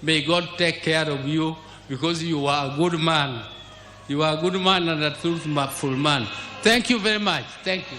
May God take care of you because you are a good man. You are a good man and a truthful man. Thank you very much. Thank you.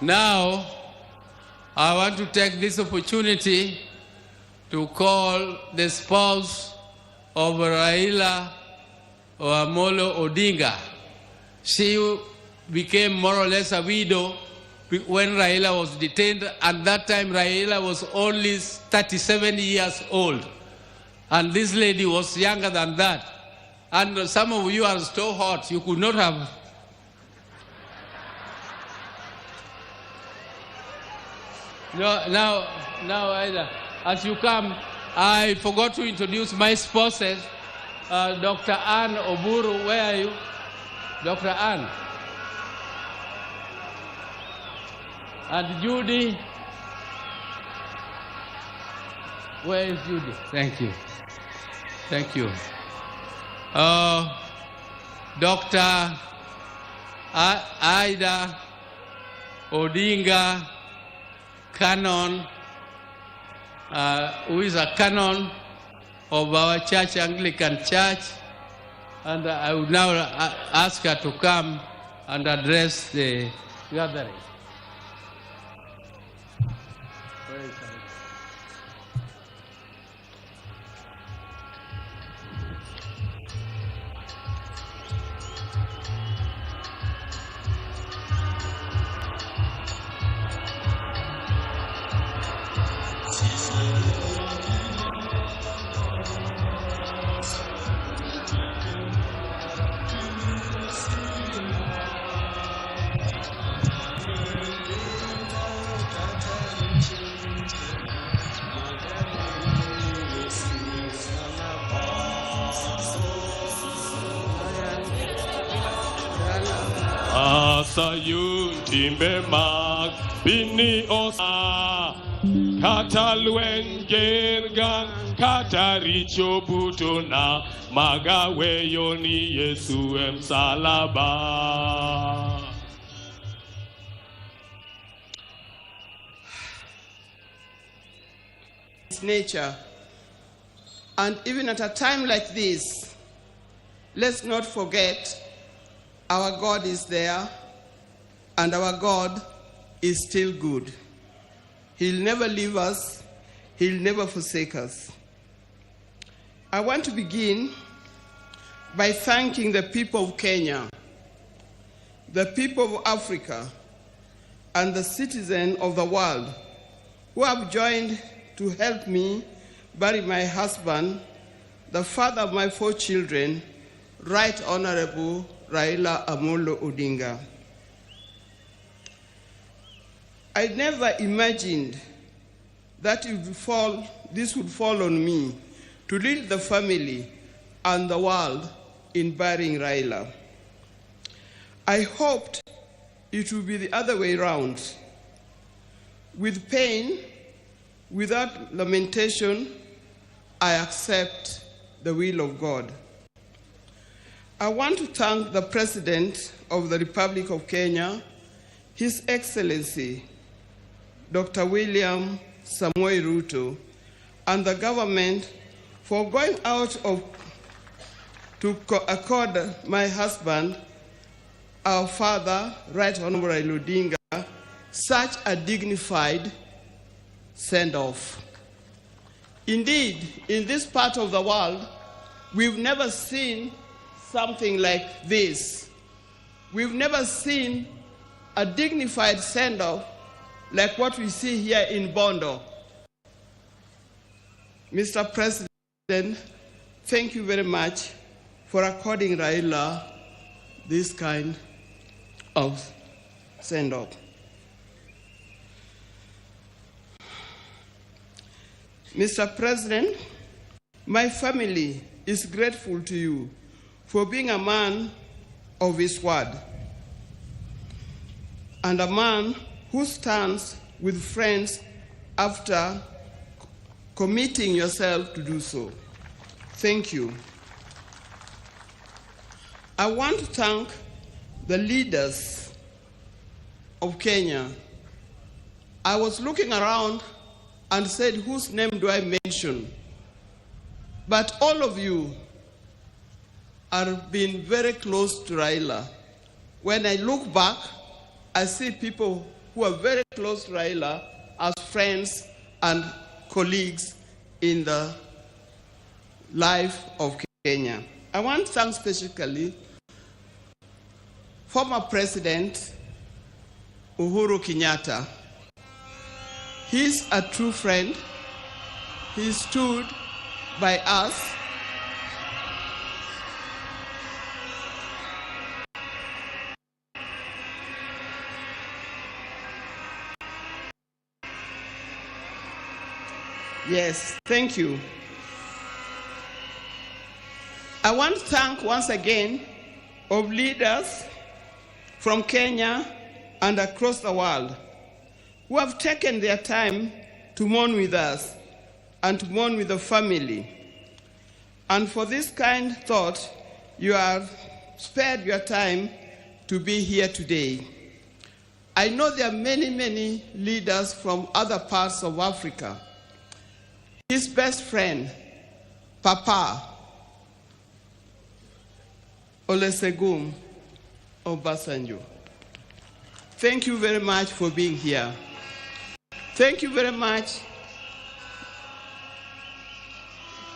Now, I want to take this opportunity to call the spouse of Raila Odinga. She became more or less a widow when Raila was detained. At that time, Raila was only 37 years old. And this lady was younger than that. And some of you are so hot, you could not have. Now, as you come, I forgot to introduce my spouses. Dr. Ann Oburu, where are you? Dr. Ann. And Judy. Where is Judy? Thank you. Thank you. Dr. Raila Odinga, canon, who is a canon of our church, Anglican Church, and I would now ask her to come and address the gathering. Sayun timbe mag bini osa katalwen gergan kataricho butona magawe yoni Yesu emsalaba. Nature, and even at a time like this, let's not forget our God is there, and our God is still good. He'll never leave us. He'll never forsake us. I want to begin by thanking the people of Kenya, the people of Africa, and the citizens of the world who have joined to help me bury my husband, the father of my 4 children, Right Honorable Raila Odinga. I never imagined that this would fall on me to lead the family and the world in burying Raila. I hoped it would be the other way around. With pain, without lamentation, I accept the will of God. I want to thank the President of the Republic of Kenya, His Excellency, Dr. William Samoei Ruto, and the government for going out to accord my husband, our father, Right Honorable Raila Odinga, such a dignified send-off. Indeed, in this part of the world, we've never seen something like this. We've never seen a dignified send-off like what we see here in BONDO. Mr. President, thank you very much for according Raila this kind of send-off. Mr. President, my family is grateful to you for being a man of his word and a man who stands with friends after committing yourself to do so. Thank you. I want to thank the leaders of Kenya. I was looking around and said, whose name do I mention? But all of you have been very close to Raila. When I look back, I see people who are very close to Raila as friends and colleagues in the life of Kenya. I want to thank specifically former President Uhuru Kenyatta. He's a true friend. He stood by us. Yes, thank you. I want to thank once again of leaders from Kenya and across the world who have taken their time to mourn with us and to mourn with the family. And for this kind thought, you have spared your time to be here today. I know there are many, many leaders from other parts of Africa. His best friend, Papa Olusegun Obasanjo. Thank you very much for being here. Thank you very much.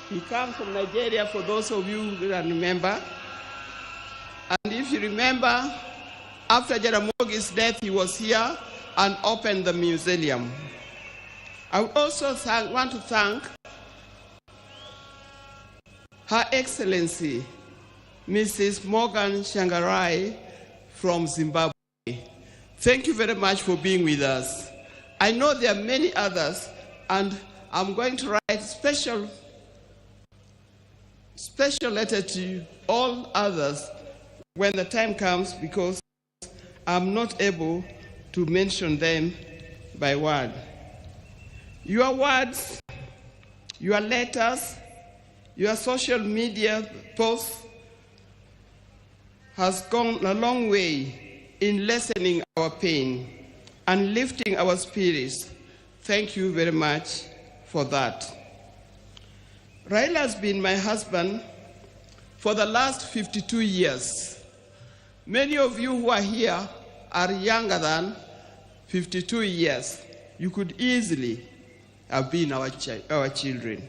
He comes from Nigeria, for those of you who can remember. And if you remember, after Jaramogi's death, he was here and opened the museum. I would also want to thank Her Excellency, Mrs. Morgan Shangarai from Zimbabwe. Thank you very much for being with us. I know there are many others, and I'm going to write special letter to all others when the time comes, because I'm not able to mention them by word. Your words, your letters, your social media posts has gone a long way in lessening our pain and lifting our spirits. Thank you very much for that. Raila has been my husband for the last 52 years. Many of you who are here are younger than 52 years. You could easily have been our children.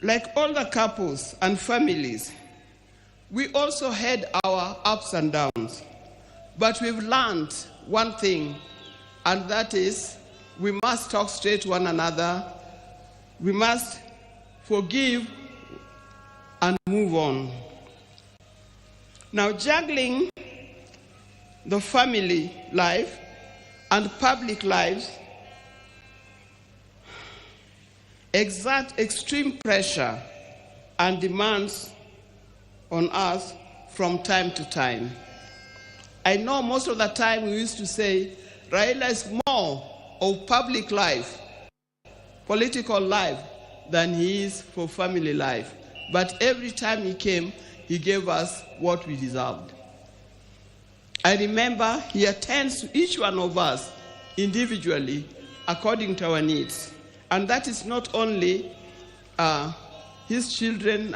Like all the couples and families, we also had our ups and downs. But we've learned one thing, and that is we must talk straight to one another. We must forgive and move on. Now, juggling the family life and public lives exert extreme pressure and demands on us from time to time. I know most of the time we used to say Raila is more of public life, political life, than he is for family life. But every time he came, he gave us what we deserved. I remember he attends to each one of us individually according to our needs. And that is not only his children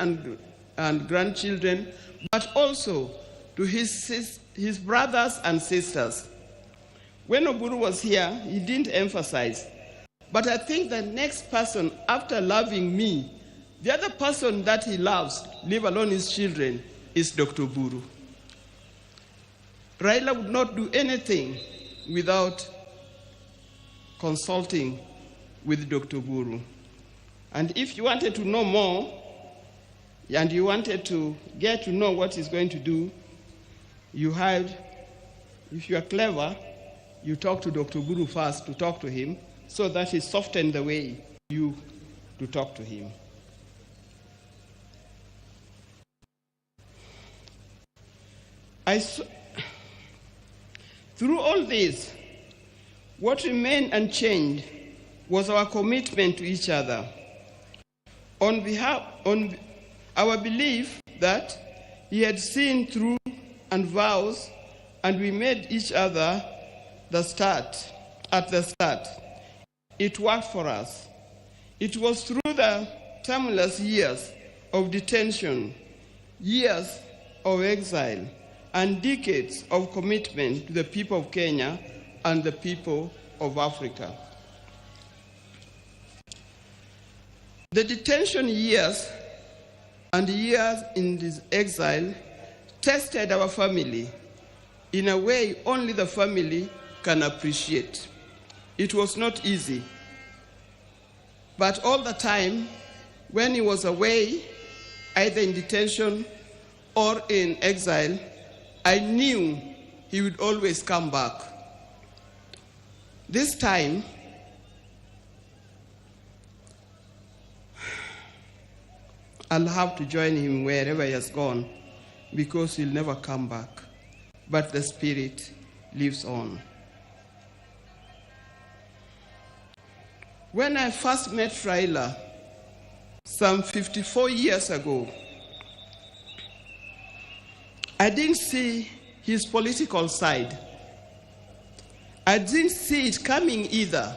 and grandchildren, but also to his brothers and sisters. When Oburu was here, he didn't emphasize. But I think the next person, after loving me, the other person that he loves, leave alone his children, is Dr. Buru. Raila would not do anything without consulting with Dr. Buru. And if you wanted to know more, and you wanted to get to know what he's going to do, if you are clever, you talk to Dr. Buru first to talk to him, so that he softened the way you to talk to him. Through all this, what remained unchanged was our commitment to each other. On our belief that he had seen through and vows, and we made each other at the start. It worked for us. It was through the tumultuous years of detention, years of exile, and decades of commitment to the people of Kenya and the people of Africa. The detention years and years in this exile tested our family in a way only the family can appreciate. It was not easy. But all the time, when he was away, either in detention or in exile, I knew he would always come back. This time, I'll have to join him wherever he has gone, because he'll never come back. But the spirit lives on. When I first met Raila, some 54 years ago, I didn't see his political side. I didn't see it coming either.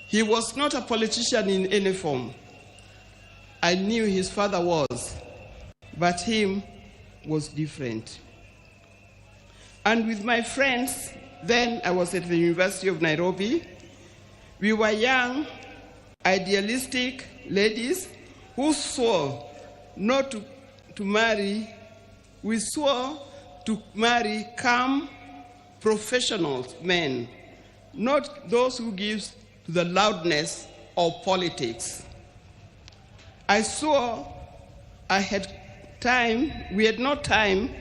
He was not a politician in any form. I knew his father was, but him was different. And with my friends, then I was at the University of Nairobi, we were young, idealistic ladies who swore not to marry. We swore to marry calm, professional men, not those who give to the loudness of politics. I swore we had no time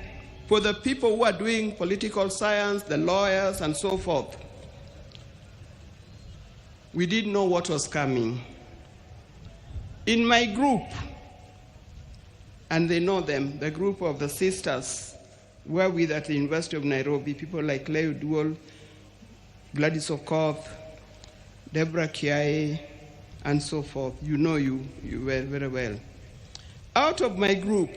for the people who are doing political science, the lawyers, and so forth. We didn't know what was coming. In my group, and they know them, the group of the sisters were with at the University of Nairobi, people like Leo Duol, Gladys Okoth, Deborah Kiae, and so forth. You know you were very well. Out of my group,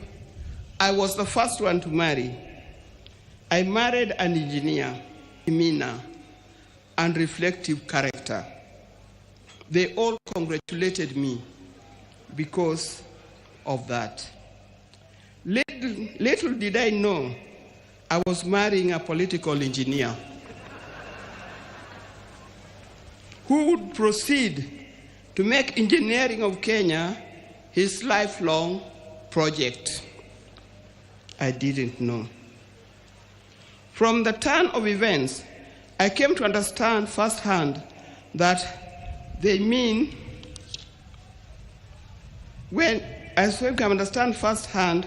I was the first one to marry. I married an engineer, demeanor, and reflective character. They all congratulated me because of that. Little did I know I was marrying a political engineer who would proceed to make engineering of Kenya his lifelong project. I didn't know. From the turn of events, I came to understand firsthand that they mean, when I came to understand firsthand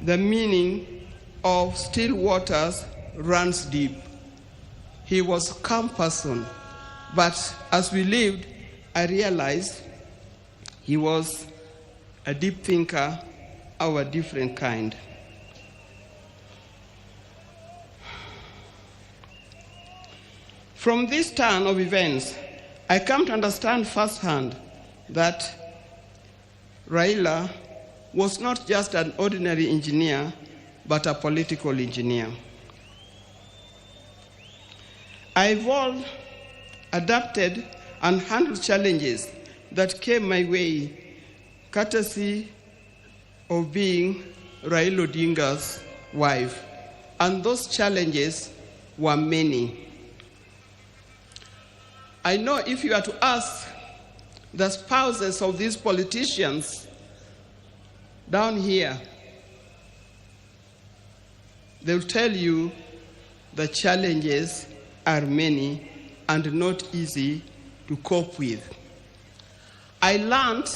the meaning of still waters runs deep. He was a calm person, but as we lived, I realized he was a deep thinker of a different kind. From this turn of events, I come to understand firsthand that Raila was not just an ordinary engineer, but a political engineer. I evolved, adapted, and handled challenges that came my way, courtesy of being Raila Odinga's wife. And those challenges were many. I know if you are to ask the spouses of these politicians down here, they'll tell you the challenges are many and not easy to cope with. I learned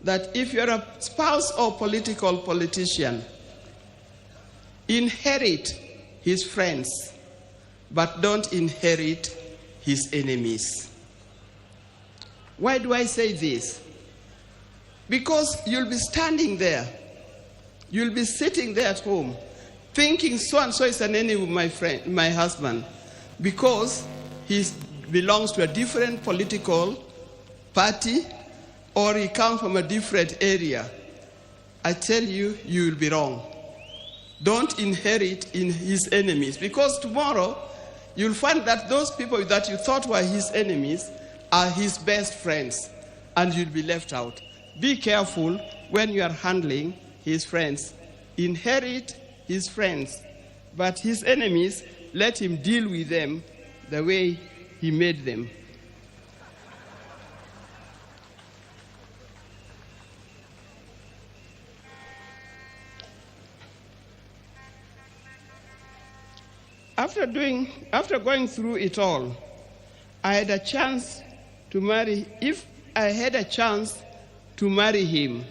that if you're a spouse or politician, inherit his friends, but don't inherit his enemies. Why do I say this? Because you'll be standing there You'll be sitting there at home thinking so-and-so is an enemy of my friend, my husband, because he belongs to a different political party or he comes from a different area. I tell you, you will be wrong. Don't inherit in his enemies, because tomorrow you'll find that those people that you thought were his enemies are his best friends, and you'll be left out. Be careful when you are handling his friends. Inherit his friends, but his enemies, let him deal with them the way he made them. After going through it all, I had a chance to marry. If I had a chance to marry him,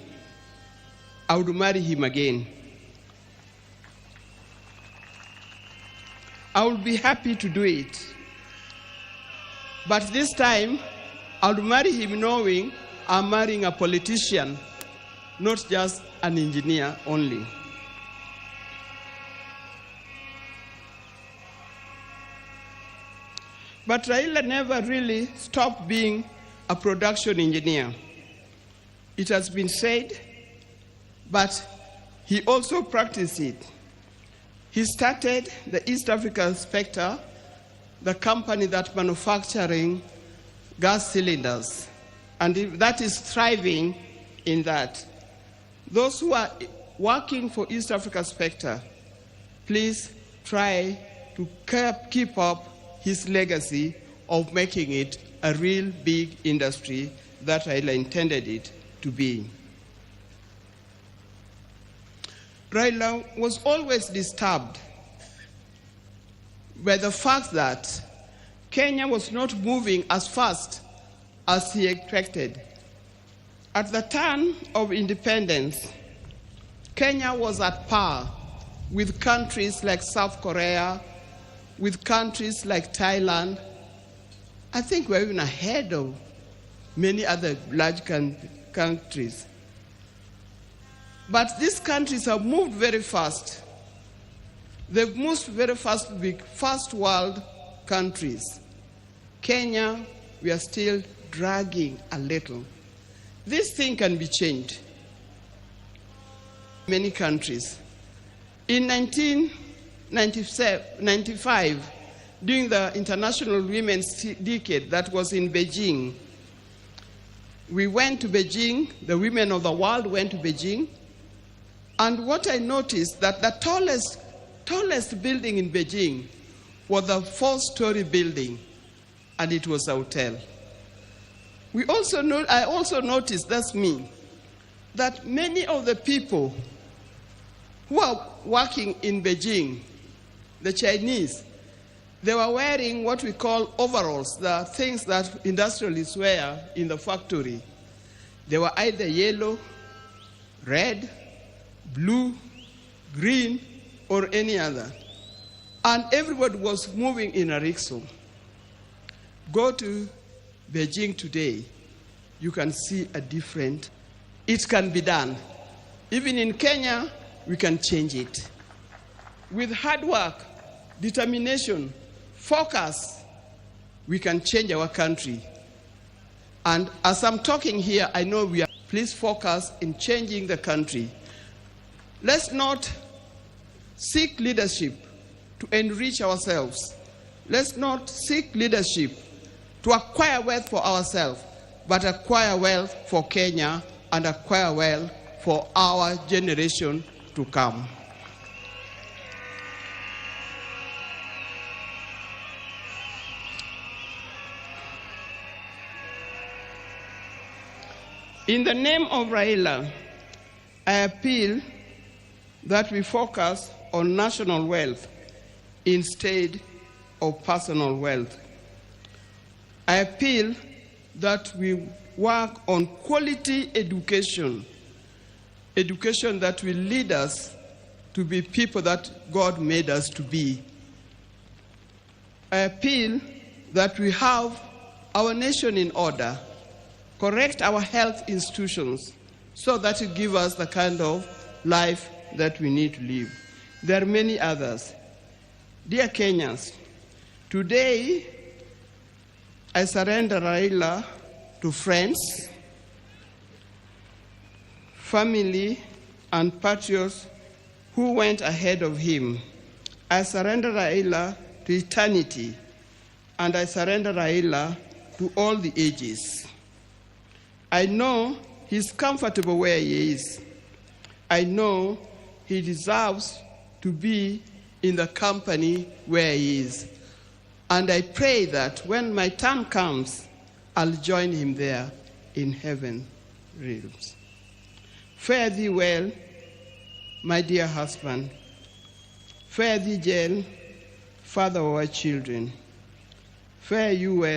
I would marry him again. I would be happy to do it. But this time, I would marry him knowing I'm marrying a politician, not just an engineer only. But Raila never really stopped being a production engineer. It has been said, but he also practiced it. He started the East African Spectre, the company that manufacturing gas cylinders, and that is thriving in that. Those who are working for East Africa Spectre, please try to keep up his legacy of making it a real big industry that Raila intended it to be. Raila was always disturbed by the fact that Kenya was not moving as fast as he expected. At the turn of independence, Kenya was at par with countries like South Korea, with countries like Thailand. I think we're even ahead of many other large countries. But these countries have moved very fast. They've moved very fast to be first world countries. Kenya, we are still dragging a little. This thing can be changed. Many countries. In 1995, during the International Women's Decade that was in Beijing, we went to Beijing, the women of the world went to Beijing, and what I noticed that the tallest building in Beijing was a 4-story building, and it was a hotel. I also noticed, that's me, that many of the people who are working in Beijing, the Chinese, they were wearing what we call overalls, the things that industrialists wear in the factory. They were either yellow, red, blue, green, or any other. And everybody was moving in a rickshaw. Go to Beijing today, you can see a different. It can be done. Even in Kenya, we can change it. With hard work, determination, focus, we can change our country. And as I'm talking here, I know we are. Please focus in changing the country. Let's not seek leadership to enrich ourselves. Let's not seek leadership to acquire wealth for ourselves, but acquire wealth for Kenya and acquire wealth for our generation to come. In the name of Raila, I appeal that we focus on national wealth instead of personal wealth. I appeal that we work on quality education, education that will lead us to be people that God made us to be. I appeal that we have our nation in order, correct our health institutions so that it gives us the kind of life that we need to live. There are many others. Dear Kenyans, today I surrender Raila to friends, family, and patriots who went ahead of him. I surrender Raila to eternity, and I surrender Raila to all the ages. I know he's comfortable where he is. I know he deserves to be in the company where he is. And I pray that when my time comes, I'll join him there in heaven realms. Fare thee well, my dear husband. Fare thee well, father of our children. Fare you well,